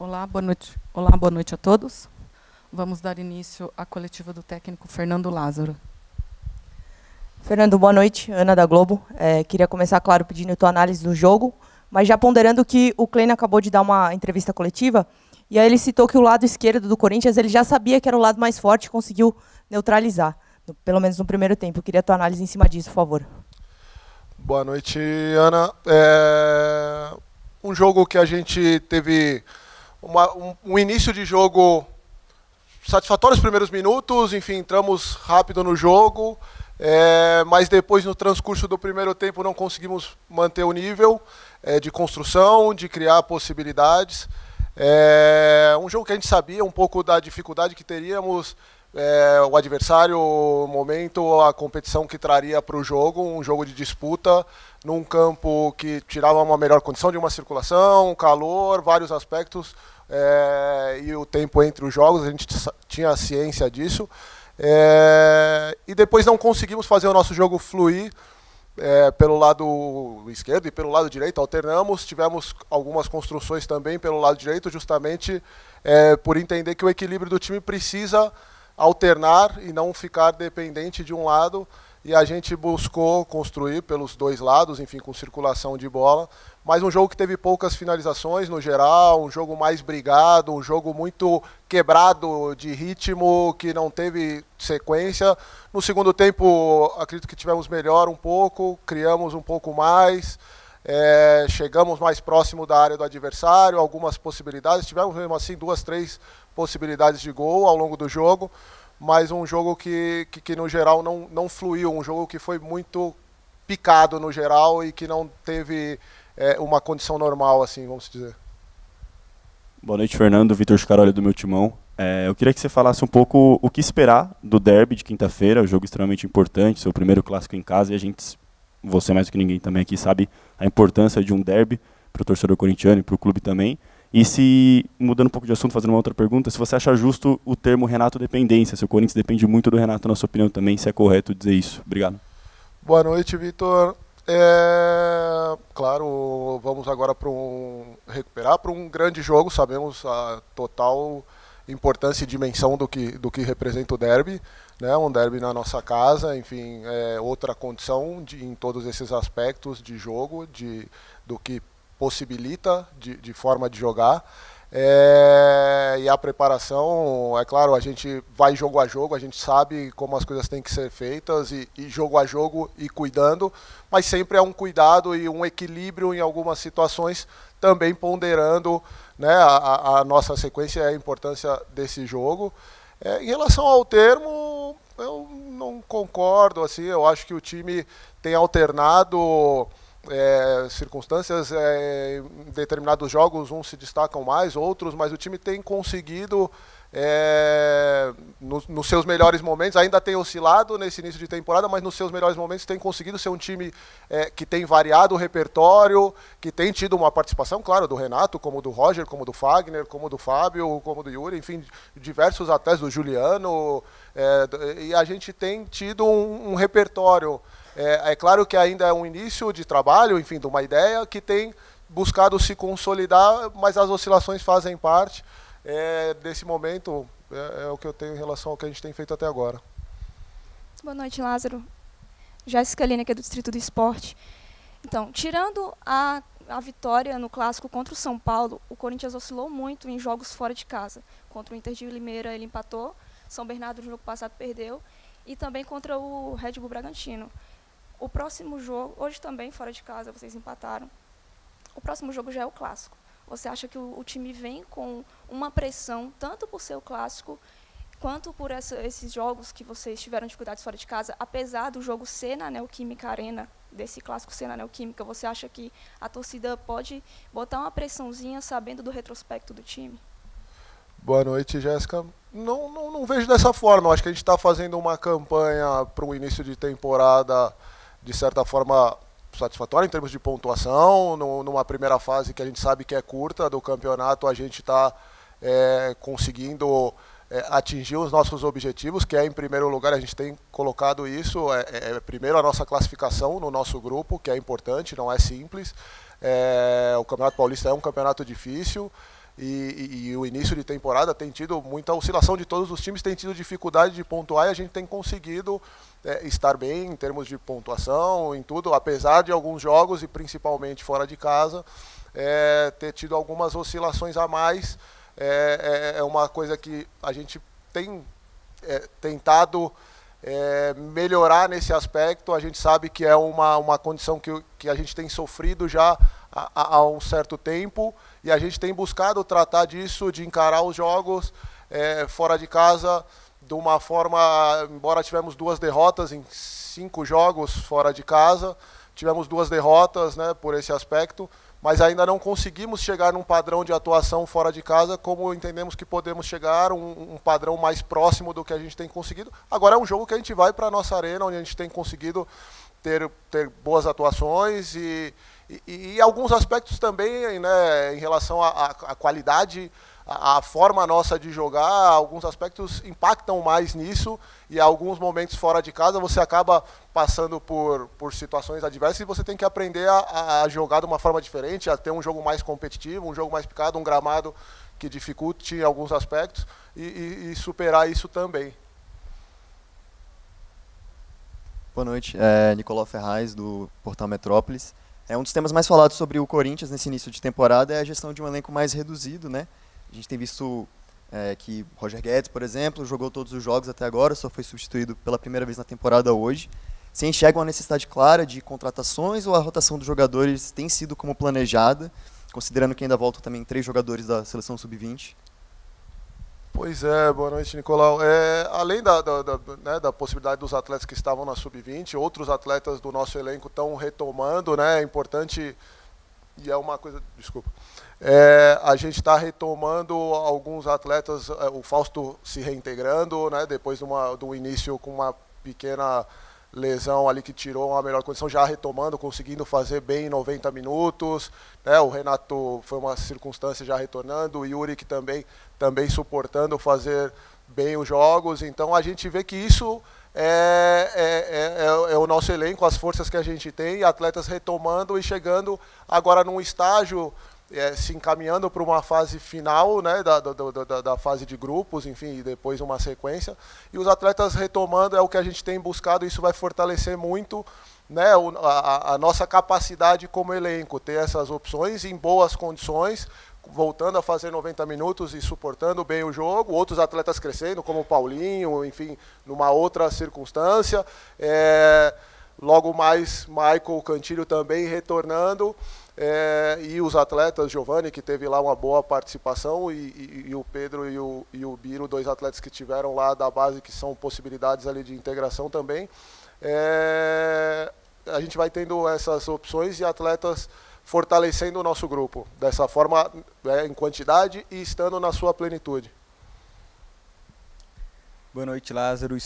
Olá, boa noite. Olá, boa noite a todos. Vamos dar início à coletiva do técnico Fernando Lázaro. Fernando, boa noite. Ana da Globo. Queria começar, claro, pedindo a tua análise do jogo, mas já ponderando que o Kleina acabou de dar uma entrevista coletiva, e aí ele citou que o lado esquerdo do Corinthians ele já sabia que era o lado mais forte e conseguiu neutralizar, pelo menos no primeiro tempo. Eu queria a tua análise em cima disso, por favor. Boa noite, Ana. Um jogo que a gente teve um início de jogo satisfatório os primeiros minutos, enfim, entramos rápido no jogo, mas depois no transcurso do primeiro tempo não conseguimos manter o nível de construção, de criar possibilidades. Um jogo que a gente sabia um pouco da dificuldade que teríamos, o adversário, o momento, a competição que traria para o jogo, um jogo de disputa, num campo que tirava uma melhor condição de uma circulação, calor, vários aspectos, e o tempo entre os jogos, a gente tinha ciência disso. E depois não conseguimos fazer o nosso jogo fluir pelo lado esquerdo e pelo lado direito, alternamos, tivemos algumas construções também pelo lado direito, justamente por entender que o equilíbrio do time precisa alternar e não ficar dependente de um lado, e a gente buscou construir pelos dois lados, enfim, com circulação de bola, mas um jogo que teve poucas finalizações no geral, um jogo mais brigado, um jogo muito quebrado de ritmo, que não teve sequência. No segundo tempo, acredito que tivemos melhor um pouco, criamos um pouco mais, chegamos mais próximo da área do adversário, algumas possibilidades, tivemos mesmo assim 2, 3 possibilidades de gol ao longo do jogo, mas um jogo que no geral não fluiu, um jogo que foi muito picado no geral e que não teve uma condição normal, assim, vamos dizer. Boa noite, Fernando. Vitor Scaroli do Meu Timão. Eu queria que você falasse um pouco o que esperar do derby de quinta-feira, um jogo extremamente importante, seu primeiro clássico em casa, e a gente, você mais do que ninguém também aqui, sabe a importância de um derby para o torcedor corintiano e para o clube também. E se, mudando um pouco de assunto, fazendo uma outra pergunta, se você acha justo o termo Renato dependência, se o Corinthians depende muito do Renato, na sua opinião também, se é correto dizer isso. Obrigado. Boa noite, Vitor. Claro, vamos agora recuperar para um grande jogo, sabemos a total importância e dimensão do que representa o derby, né? Um derby na nossa casa, enfim, outra condição em todos esses aspectos de jogo, do que possibilita de forma de jogar. E a preparação, é claro, a gente vai jogo a jogo, a gente sabe como as coisas têm que ser feitas e jogo a jogo e cuidando, mas sempre é um cuidado e um equilíbrio em algumas situações, também ponderando, né, a nossa sequência e a importância desse jogo. Em relação ao termo, eu não concordo, assim, eu acho que o time tem alternado circunstâncias, em determinados jogos uns se destacam mais, outros, mas o time tem conseguido nos seus melhores momentos, ainda tem oscilado nesse início de temporada, mas nos seus melhores momentos tem conseguido ser um time que tem variado o repertório, que tem tido uma participação, claro, do Renato, como do Roger, como do Fagner, como do Fábio, como do Yuri, enfim, diversos até do Juliano, e a gente tem tido um repertório. É claro que ainda é um início de trabalho, enfim, de uma ideia que tem buscado se consolidar, mas as oscilações fazem parte desse momento, é o que eu tenho em relação ao que a gente tem feito até agora. Boa noite, Lázaro. Jéssica Lina, aqui do Distrito do Esporte. Então, tirando a vitória no clássico contra o São Paulo, o Corinthians oscilou muito em jogos fora de casa. Contra o Inter de Limeira ele empatou, São Bernardo no jogo passado perdeu, e também contra o Red Bull Bragantino. O próximo jogo, hoje também fora de casa, vocês empataram. O próximo jogo já é o clássico. Você acha que o time vem com uma pressão, tanto por ser o clássico, quanto por esses jogos que vocês tiveram dificuldades fora de casa, apesar do jogo ser na Neoquímica Arena, desse clássico ser na Neoquímica, você acha que a torcida pode botar uma pressãozinha sabendo do retrospecto do time? Boa noite, Jéssica. Não vejo dessa forma. Eu acho que a gente está fazendo uma campanha para o início de temporada, de certa forma, satisfatória em termos de pontuação. Numa primeira fase que a gente sabe que é curta do campeonato, a gente está conseguindo atingir os nossos objetivos, que é, em primeiro lugar, a gente tem colocado isso, primeiro a nossa classificação no nosso grupo, que é importante, não é simples. O Campeonato Paulista é um campeonato difícil, e o início de temporada tem tido muita oscilação de todos os times, tem tido dificuldade de pontuar e a gente tem conseguido estar bem em termos de pontuação, em tudo, apesar de alguns jogos e principalmente fora de casa, ter tido algumas oscilações a mais. É uma coisa que a gente tem tentado melhorar nesse aspecto. A gente sabe que é uma condição que a gente tem sofrido já há um certo tempo e a gente tem buscado tratar disso, de encarar os jogos fora de casa de uma forma, embora tivemos 2 derrotas em 5 jogos fora de casa, tivemos 2 derrotas, né, por esse aspecto, mas ainda não conseguimos chegar num padrão de atuação fora de casa como entendemos que podemos chegar, um padrão mais próximo do que a gente tem conseguido. Agora é um jogo que a gente vai para a nossa arena, onde a gente tem conseguido ter boas atuações e alguns aspectos também, né, em relação à qualidade, a forma nossa de jogar, alguns aspectos impactam mais nisso e alguns momentos fora de casa você acaba passando por situações adversas e você tem que aprender a jogar de uma forma diferente, a ter um jogo mais competitivo, um jogo mais picado, um gramado que dificulte em alguns aspectos e superar isso também. Boa noite, Nicolau Ferraz, do Portal Metrópolis. Um dos temas mais falados sobre o Corinthians nesse início de temporada é a gestão de um elenco mais reduzido, né? A gente tem visto que Roger Guedes, por exemplo, jogou todos os jogos até agora, só foi substituído pela primeira vez na temporada hoje. Você enxerga uma necessidade clara de contratações ou a rotação dos jogadores tem sido como planejada, considerando que ainda voltam também 3 jogadores da seleção sub-20? Pois é, boa noite, Nicolau. Além da possibilidade dos atletas que estavam na sub-20, outros atletas do nosso elenco estão retomando, né? É importante, e é uma coisa, desculpa, a gente está retomando alguns atletas, o Fausto se reintegrando, né? Depois do início com uma pequena lesão ali que tirou uma melhor condição, já retomando, conseguindo fazer bem 90 minutos, né? O Renato foi uma circunstância já retornando, o Yuri que também suportando fazer bem os jogos, então a gente vê que isso é o nosso elenco, as forças que a gente tem, atletas retomando e chegando agora num estágio, se encaminhando para uma fase final, né, da fase de grupos, enfim, e depois uma sequência. E os atletas retomando é o que a gente tem buscado, isso vai fortalecer muito, né, a nossa capacidade como elenco, ter essas opções em boas condições, voltando a fazer 90 minutos e suportando bem o jogo, outros atletas crescendo, como o Paulinho, enfim, numa outra circunstância. Logo mais, Michael Cantilho também retornando. E os atletas, Giovani, que teve lá uma boa participação, e o Pedro e o Biro, 2 atletas que tiveram lá da base, que são possibilidades ali de integração também. A gente vai tendo essas opções e atletas fortalecendo o nosso grupo, dessa forma, em quantidade e estando na sua plenitude. Boa noite, Lázaro.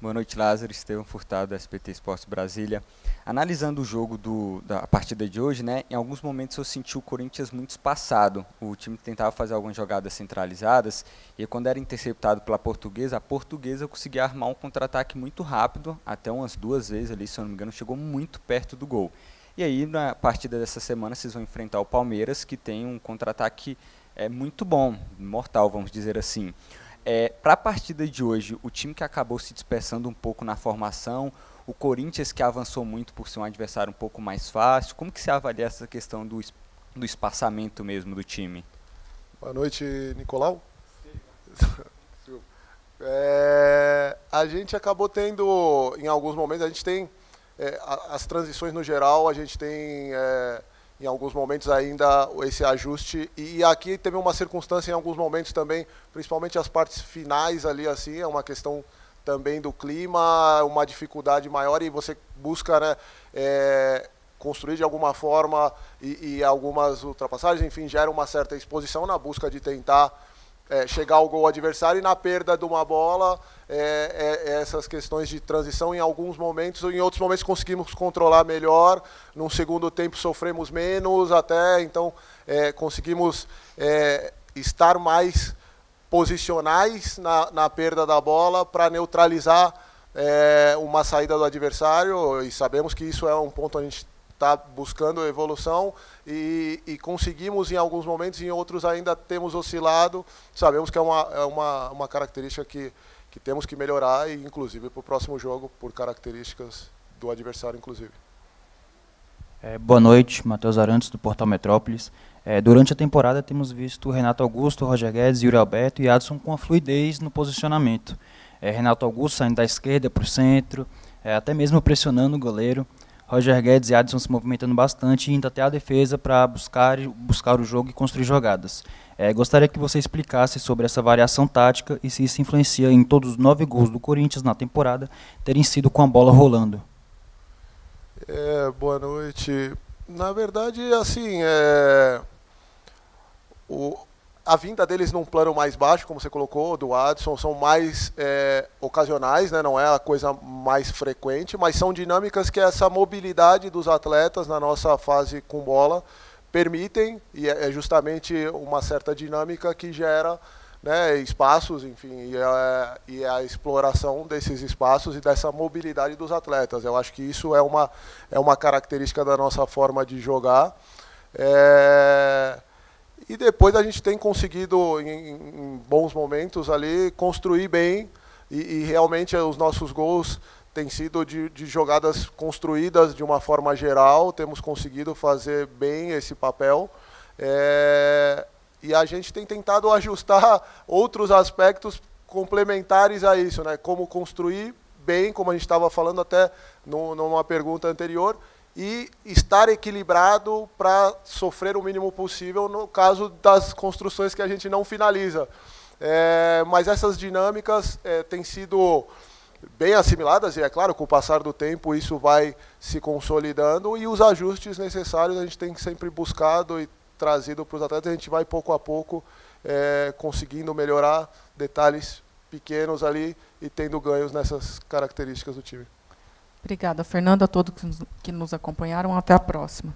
Boa noite, Lázaro. Estevão Furtado, SBT Esportes Brasília. Analisando o jogo da partida de hoje, né, em alguns momentos eu senti o Corinthians muito espaçado. O time tentava fazer algumas jogadas centralizadas e quando era interceptado pela Portuguesa, a Portuguesa conseguia armar um contra-ataque muito rápido, até umas 2 vezes ali, se eu não me engano, chegou muito perto do gol. E aí, na partida dessa semana, vocês vão enfrentar o Palmeiras, que tem um contra-ataque muito bom, mortal, vamos dizer assim. Para a partida de hoje, o time que acabou se dispersando um pouco na formação, o Corinthians que avançou muito por ser um adversário um pouco mais fácil, como que você avalia essa questão do espaçamento mesmo do time? Boa noite, Nicolau. A gente acabou tendo, em alguns momentos, a gente tem as transições no geral, a gente tem em alguns momentos ainda esse ajuste, e aqui teve uma circunstância em alguns momentos também, principalmente as partes finais ali, assim, é uma questão também do clima, uma dificuldade maior, e você busca, né, construir de alguma forma e algumas ultrapassagens, enfim, gera uma certa exposição na busca de tentar chegar ao gol adversário, e na perda de uma bola, essas questões de transição em alguns momentos, em outros momentos conseguimos controlar melhor, num segundo tempo sofremos menos até, então conseguimos estar mais posicionais na perda da bola para neutralizar uma saída do adversário, e sabemos que isso é um ponto está buscando evolução e conseguimos em alguns momentos, em outros ainda temos oscilado. Sabemos que é uma característica que temos que melhorar, e inclusive para o próximo jogo, por características do adversário, inclusive. Boa noite, Matheus Arantes, do Portal Metrópolis. Durante a temporada temos visto Renato Augusto, Roger Guedes, Yuri Alberto e Adson com a fluidez no posicionamento. Renato Augusto saindo da esquerda para o centro, até mesmo pressionando o goleiro. Roger Guedes e Adson se movimentando bastante e indo até a defesa para buscar o jogo e construir jogadas. Gostaria que você explicasse sobre essa variação tática e se isso influencia em todos os 9 gols do Corinthians na temporada terem sido com a bola rolando. Boa noite. Na verdade, assim, a vinda deles num plano mais baixo, como você colocou, do Adson, são mais ocasionais, né? Não é a coisa mais frequente, mas são dinâmicas que essa mobilidade dos atletas na nossa fase com bola permitem, e é justamente uma certa dinâmica que gera, né, espaços, enfim, e a exploração desses espaços e dessa mobilidade dos atletas. Eu acho que isso é uma característica da nossa forma de jogar. E depois a gente tem conseguido, em bons momentos ali, construir bem, e realmente os nossos gols têm sido de jogadas construídas de uma forma geral, temos conseguido fazer bem esse papel. E a gente tem tentado ajustar outros aspectos complementares a isso, né? Como construir bem, como a gente estava falando até numa pergunta anterior, e estar equilibrado para sofrer o mínimo possível no caso das construções que a gente não finaliza. Mas essas dinâmicas têm sido bem assimiladas, e é claro, com o passar do tempo isso vai se consolidando, e os ajustes necessários a gente tem sempre buscado e trazido para os atletas. A gente vai pouco a pouco conseguindo melhorar detalhes pequenos ali e tendo ganhos nessas características do time. Obrigada, Fernando, a todos que nos acompanharam. Até a próxima.